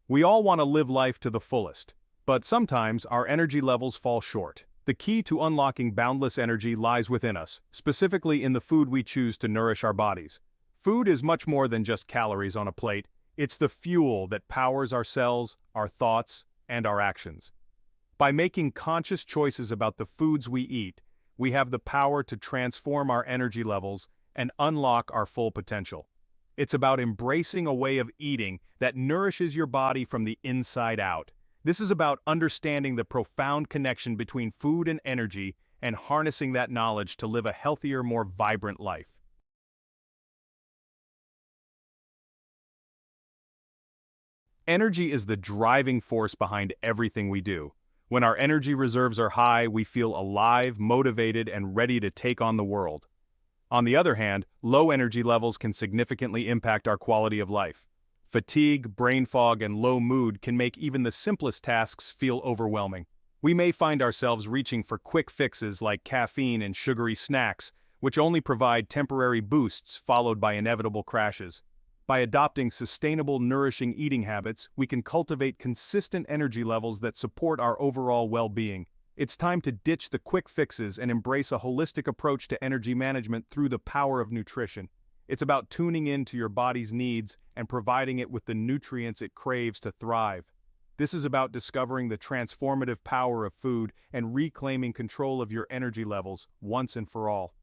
We all want to live life to the fullest, but sometimes our energy levels fall short. The key to unlocking boundless energy lies within us, specifically in the food we choose to nourish our bodies. Food is much more than just calories on a plate. It's the fuel that powers our cells, our thoughts, and our actions. By making conscious choices about the foods we eat, we have the power to transform our energy levels and unlock our full potential. It's about embracing a way of eating that nourishes your body from the inside out. This is about understanding the profound connection between food and energy and harnessing that knowledge to live a healthier, more vibrant life. Energy is the driving force behind everything we do. When our energy reserves are high, we feel alive, motivated, and ready to take on the world. On the other hand, low energy levels can significantly impact our quality of life. Fatigue, brain fog, and low mood can make even the simplest tasks feel overwhelming. We may find ourselves reaching for quick fixes like caffeine and sugary snacks, which only provide temporary boosts followed by inevitable crashes. By adopting sustainable, nourishing eating habits, we can cultivate consistent energy levels that support our overall well-being. It's time to ditch the quick fixes and embrace a holistic approach to energy management through the power of nutrition. It's about tuning in to your body's needs and providing it with the nutrients it craves to thrive. This is about discovering the transformative power of food and reclaiming control of your energy levels once and for all.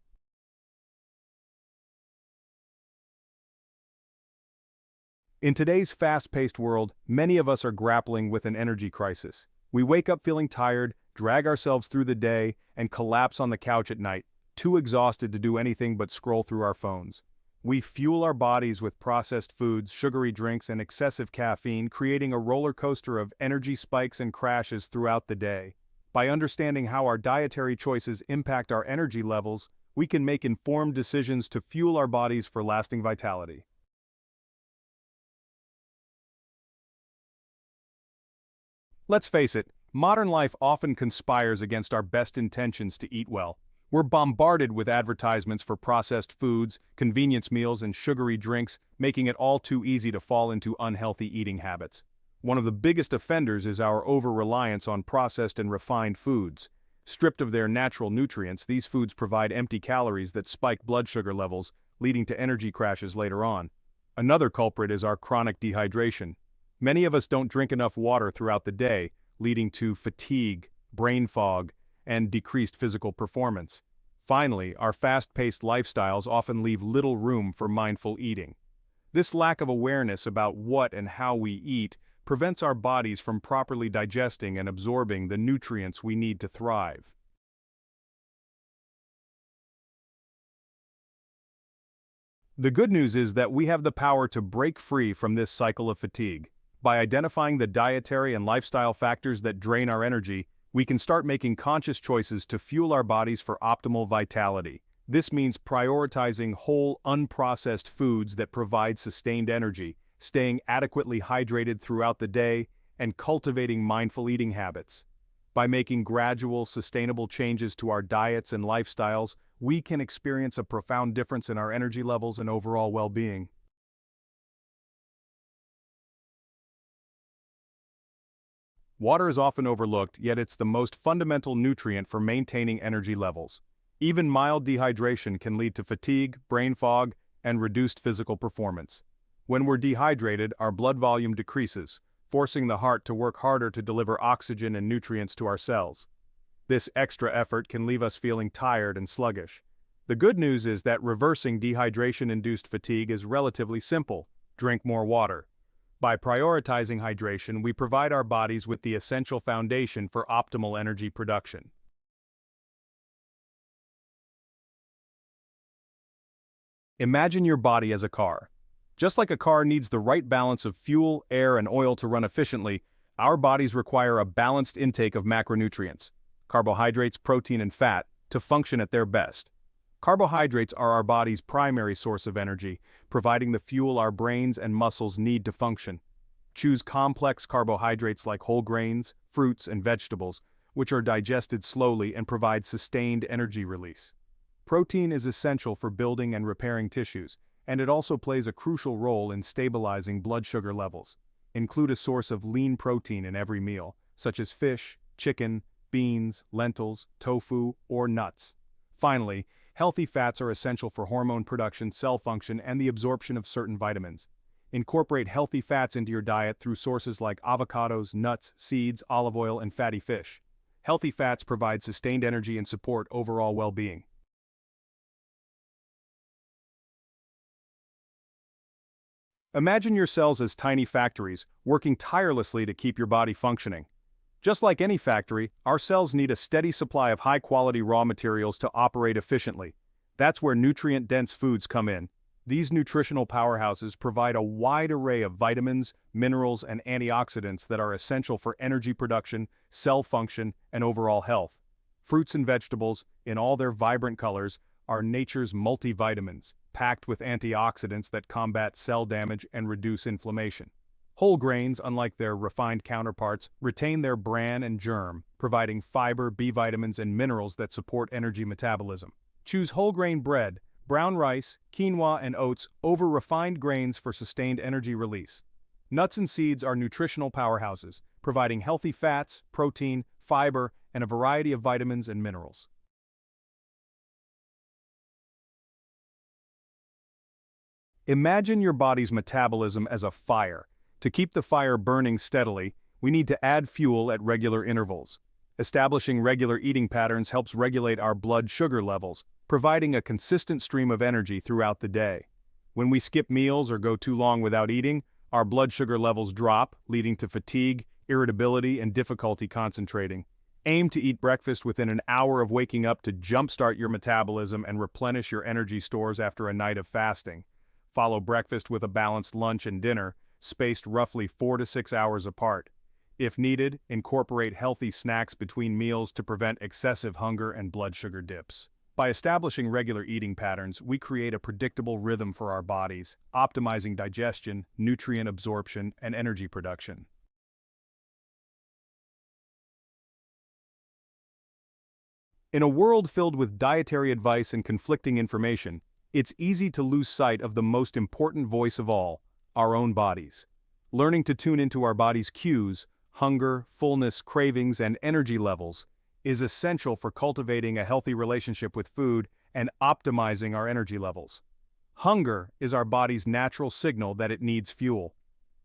In today's fast-paced world, many of us are grappling with an energy crisis. We wake up feeling tired, drag ourselves through the day, and collapse on the couch at night, too exhausted to do anything but scroll through our phones. We fuel our bodies with processed foods, sugary drinks, and excessive caffeine, creating a roller coaster of energy spikes and crashes throughout the day. By understanding how our dietary choices impact our energy levels, we can make informed decisions to fuel our bodies for lasting vitality. Let's face it, modern life often conspires against our best intentions to eat well. We're bombarded with advertisements for processed foods, convenience meals, and sugary drinks, making it all too easy to fall into unhealthy eating habits. One of the biggest offenders is our over-reliance on processed and refined foods. Stripped of their natural nutrients, these foods provide empty calories that spike blood sugar levels, leading to energy crashes later on. Another culprit is our chronic dehydration. Many of us don't drink enough water throughout the day, leading to fatigue, brain fog, and decreased physical performance. Finally, our fast-paced lifestyles often leave little room for mindful eating. This lack of awareness about what and how we eat prevents our bodies from properly digesting and absorbing the nutrients we need to thrive. The good news is that we have the power to break free from this cycle of fatigue. By identifying the dietary and lifestyle factors that drain our energy, we can start making conscious choices to fuel our bodies for optimal vitality. This means prioritizing whole, unprocessed foods that provide sustained energy, staying adequately hydrated throughout the day, and cultivating mindful eating habits. By making gradual, sustainable changes to our diets and lifestyles, we can experience a profound difference in our energy levels and overall well-being. Water is often overlooked, yet it's the most fundamental nutrient for maintaining energy levels. Even mild dehydration can lead to fatigue, brain fog, and reduced physical performance. When we're dehydrated, our blood volume decreases, forcing the heart to work harder to deliver oxygen and nutrients to our cells. This extra effort can leave us feeling tired and sluggish. The good news is that reversing dehydration-induced fatigue is relatively simple. Drink more water. By prioritizing hydration, we provide our bodies with the essential foundation for optimal energy production. Imagine your body as a car. Just like a car needs the right balance of fuel, air, and oil to run efficiently, our bodies require a balanced intake of macronutrients, carbohydrates, protein, and fat, to function at their best. Carbohydrates are our body's primary source of energy, providing the fuel our brains and muscles need to function. Choose complex carbohydrates like whole grains, fruits, and vegetables, which are digested slowly and provide sustained energy release. Protein is essential for building and repairing tissues, and it also plays a crucial role in stabilizing blood sugar levels. Include a source of lean protein in every meal, such as fish, chicken, beans, lentils, tofu, or nuts. Finally, healthy fats are essential for hormone production, cell function, and the absorption of certain vitamins. Incorporate healthy fats into your diet through sources like avocados, nuts, seeds, olive oil, and fatty fish. Healthy fats provide sustained energy and support overall well-being. Imagine your cells as tiny factories, working tirelessly to keep your body functioning. Just like any factory, our cells need a steady supply of high-quality raw materials to operate efficiently. That's where nutrient-dense foods come in. These nutritional powerhouses provide a wide array of vitamins, minerals, and antioxidants that are essential for energy production, cell function, and overall health. Fruits and vegetables, in all their vibrant colors, are nature's multivitamins, packed with antioxidants that combat cell damage and reduce inflammation. Whole grains, unlike their refined counterparts, retain their bran and germ, providing fiber, B vitamins, and minerals that support energy metabolism. Choose whole grain bread, brown rice, quinoa, and oats over refined grains for sustained energy release. Nuts and seeds are nutritional powerhouses, providing healthy fats, protein, fiber, and a variety of vitamins and minerals. Imagine your body's metabolism as a fire. To keep the fire burning steadily, we need to add fuel at regular intervals. Establishing regular eating patterns helps regulate our blood sugar levels, providing a consistent stream of energy throughout the day. When we skip meals or go too long without eating, our blood sugar levels drop, leading to fatigue, irritability, and difficulty concentrating. Aim to eat breakfast within an hour of waking up to jumpstart your metabolism and replenish your energy stores after a night of fasting. Follow breakfast with a balanced lunch and dinner, spaced roughly 4 to 6 hours apart. If needed, incorporate healthy snacks between meals to prevent excessive hunger and blood sugar dips. By establishing regular eating patterns, we create a predictable rhythm for our bodies, optimizing digestion, nutrient absorption, and energy production. In a world filled with dietary advice and conflicting information, it's easy to lose sight of the most important voice of all, our own bodies. Learning to tune into our body's cues, hunger, fullness, cravings, and energy levels, is essential for cultivating a healthy relationship with food and optimizing our energy levels. Hunger is our body's natural signal that it needs fuel.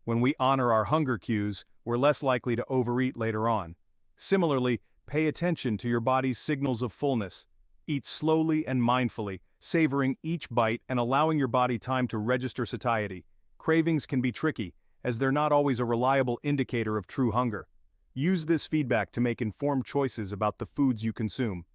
When we honor our hunger cues, we're less likely to overeat later on. Similarly, pay attention to your body's signals of fullness. Eat slowly and mindfully, savoring each bite and allowing your body time to register satiety. Cravings can be tricky, as they're not always a reliable indicator of true hunger. Use this feedback to make informed choices about the foods you consume.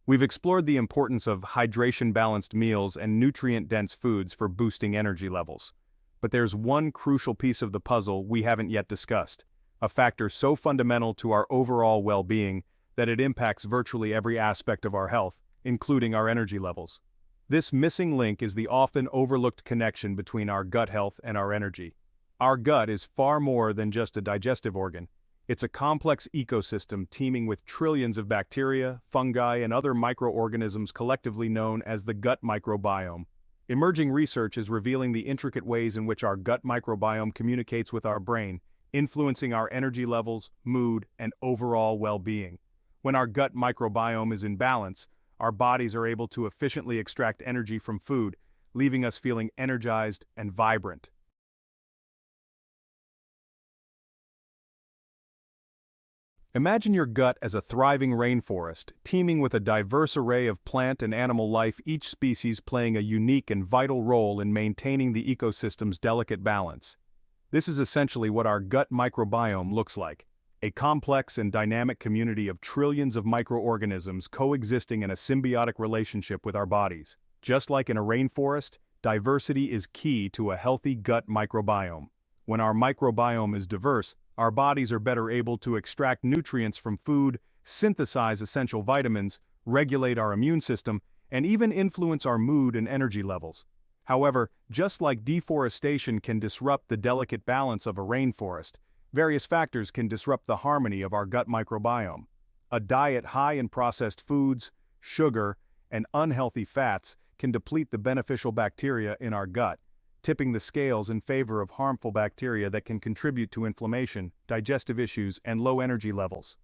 We've explored the importance of hydration-balanced meals and nutrient-dense foods for boosting energy levels. But there's one crucial piece of the puzzle we haven't yet discussed, a factor so fundamental to our overall well-being that it impacts virtually every aspect of our health, including our energy levels. This missing link is the often overlooked connection between our gut health and our energy. Our gut is far more than just a digestive organ. It's a complex ecosystem teeming with trillions of bacteria, fungi, and other microorganisms collectively known as the gut microbiome. Emerging research is revealing the intricate ways in which our gut microbiome communicates with our brain, influencing our energy levels, mood, and overall well-being. When our gut microbiome is in balance, our bodies are able to efficiently extract energy from food, leaving us feeling energized and vibrant. Imagine your gut as a thriving rainforest, teeming with a diverse array of plant and animal life, each species playing a unique and vital role in maintaining the ecosystem's delicate balance. This is essentially what our gut microbiome looks like, a complex and dynamic community of trillions of microorganisms coexisting in a symbiotic relationship with our bodies. Just like in a rainforest, diversity is key to a healthy gut microbiome. When our microbiome is diverse, our bodies are better able to extract nutrients from food, synthesize essential vitamins, regulate our immune system, and even influence our mood and energy levels. However, just like deforestation can disrupt the delicate balance of a rainforest, various factors can disrupt the harmony of our gut microbiome. A diet high in processed foods, sugar, and unhealthy fats can deplete the beneficial bacteria in our gut, tipping the scales in favor of harmful bacteria that can contribute to inflammation, digestive issues, and low energy levels.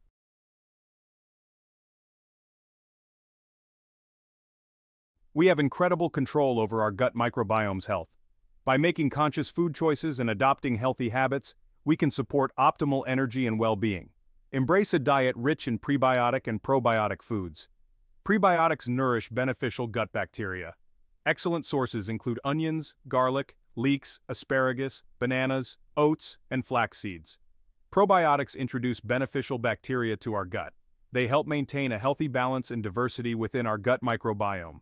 We have incredible control over our gut microbiome's health. By making conscious food choices and adopting healthy habits, we can support optimal energy and well-being. Embrace a diet rich in prebiotic and probiotic foods. Prebiotics nourish beneficial gut bacteria. Excellent sources include onions, garlic, leeks, asparagus, bananas, oats, and flax seeds. Probiotics introduce beneficial bacteria to our gut. They help maintain a healthy balance and diversity within our gut microbiome.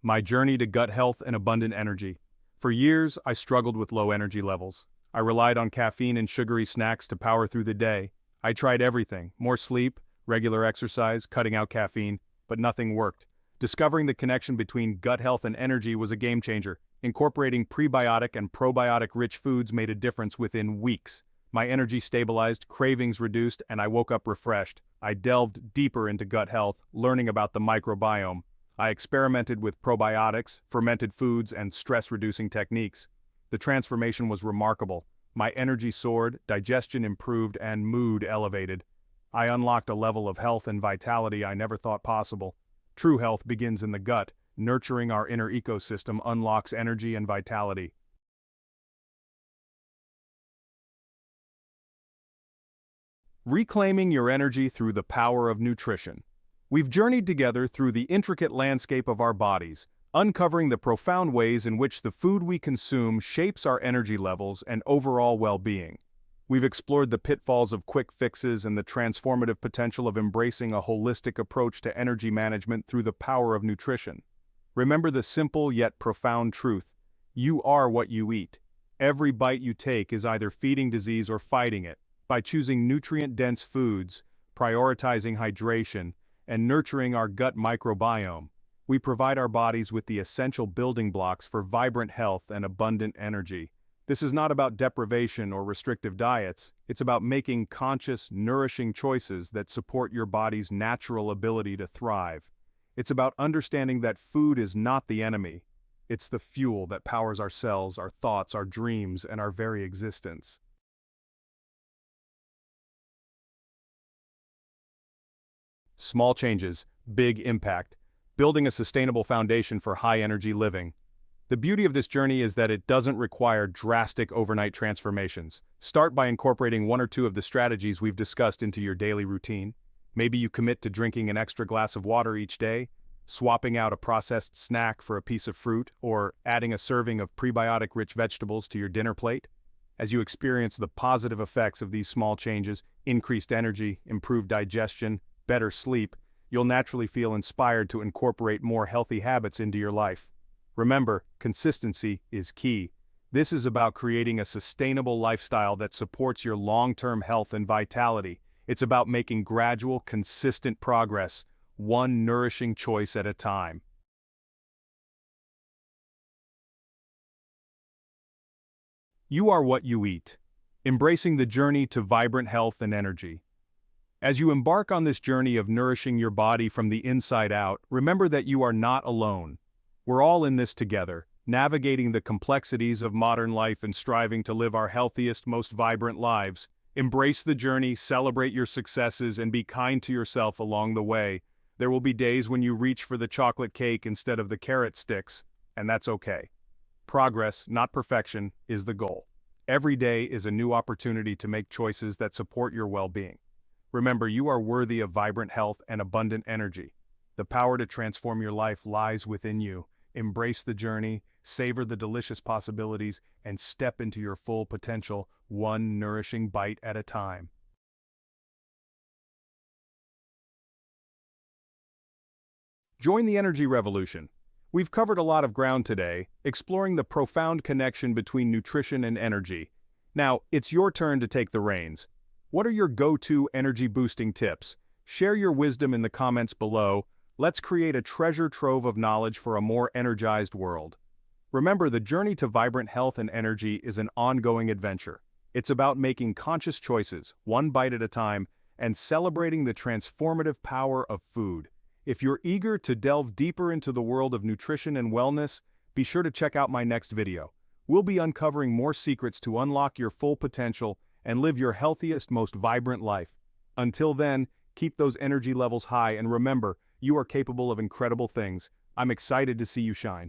My journey to gut health and abundant energy. For years, I struggled with low energy levels. I relied on caffeine and sugary snacks to power through the day. I tried everything: more sleep, regular exercise, cutting out caffeine, but nothing worked. Discovering the connection between gut health and energy was a game changer. Incorporating prebiotic and probiotic-rich foods made a difference within weeks. My energy stabilized, cravings reduced, and I woke up refreshed. I delved deeper into gut health, learning about the microbiome. I experimented with probiotics, fermented foods, and stress-reducing techniques. The transformation was remarkable. My energy soared, digestion improved, and mood elevated. I unlocked a level of health and vitality I never thought possible. True health begins in the gut. Nurturing our inner ecosystem unlocks energy and vitality. Reclaiming your energy through the power of nutrition. We've journeyed together through the intricate landscape of our bodies, uncovering the profound ways in which the food we consume shapes our energy levels and overall well-being. We've explored the pitfalls of quick fixes and the transformative potential of embracing a holistic approach to energy management through the power of nutrition. Remember the simple yet profound truth: you are what you eat. Every bite you take is either feeding disease or fighting it. By choosing nutrient-dense foods, prioritizing hydration, and nurturing our gut microbiome, we provide our bodies with the essential building blocks for vibrant health and abundant energy. This is not about deprivation or restrictive diets. It's about making conscious, nourishing choices that support your body's natural ability to thrive. It's about understanding that food is not the enemy. It's the fuel that powers our cells, our thoughts, our dreams, and our very existence. Small changes, big impact. Building a sustainable foundation for high-energy living. The beauty of this journey is that it doesn't require drastic overnight transformations. Start by incorporating one or two of the strategies we've discussed into your daily routine. Maybe you commit to drinking an extra glass of water each day, swapping out a processed snack for a piece of fruit, or adding a serving of prebiotic-rich vegetables to your dinner plate. As you experience the positive effects of these small changes, increased energy, improved digestion, better sleep, you'll naturally feel inspired to incorporate more healthy habits into your life. Remember, consistency is key. This is about creating a sustainable lifestyle that supports your long-term health and vitality. It's about making gradual, consistent progress, one nourishing choice at a time. You are what you eat. Embracing the journey to vibrant health and energy. As you embark on this journey of nourishing your body from the inside out, remember that you are not alone. We're all in this together, navigating the complexities of modern life and striving to live our healthiest, most vibrant lives. Embrace the journey, celebrate your successes, and be kind to yourself along the way. There will be days when you reach for the chocolate cake instead of the carrot sticks, and that's okay. Progress, not perfection, is the goal. Every day is a new opportunity to make choices that support your well-being. Remember, you are worthy of vibrant health and abundant energy. The power to transform your life lies within you. Embrace the journey, savor the delicious possibilities, and step into your full potential, one nourishing bite at a time. Join the energy revolution. We've covered a lot of ground today, exploring the profound connection between nutrition and energy. Now, it's your turn to take the reins. What are your go-to energy-boosting tips? Share your wisdom in the comments below. Let's create a treasure trove of knowledge for a more energized world. Remember, the journey to vibrant health and energy is an ongoing adventure. It's about making conscious choices, one bite at a time, and celebrating the transformative power of food. If you're eager to delve deeper into the world of nutrition and wellness, be sure to check out my next video. We'll be uncovering more secrets to unlock your full potential and live your healthiest, most vibrant life. Until then, keep those energy levels high and remember, you are capable of incredible things. I'm excited to see you shine.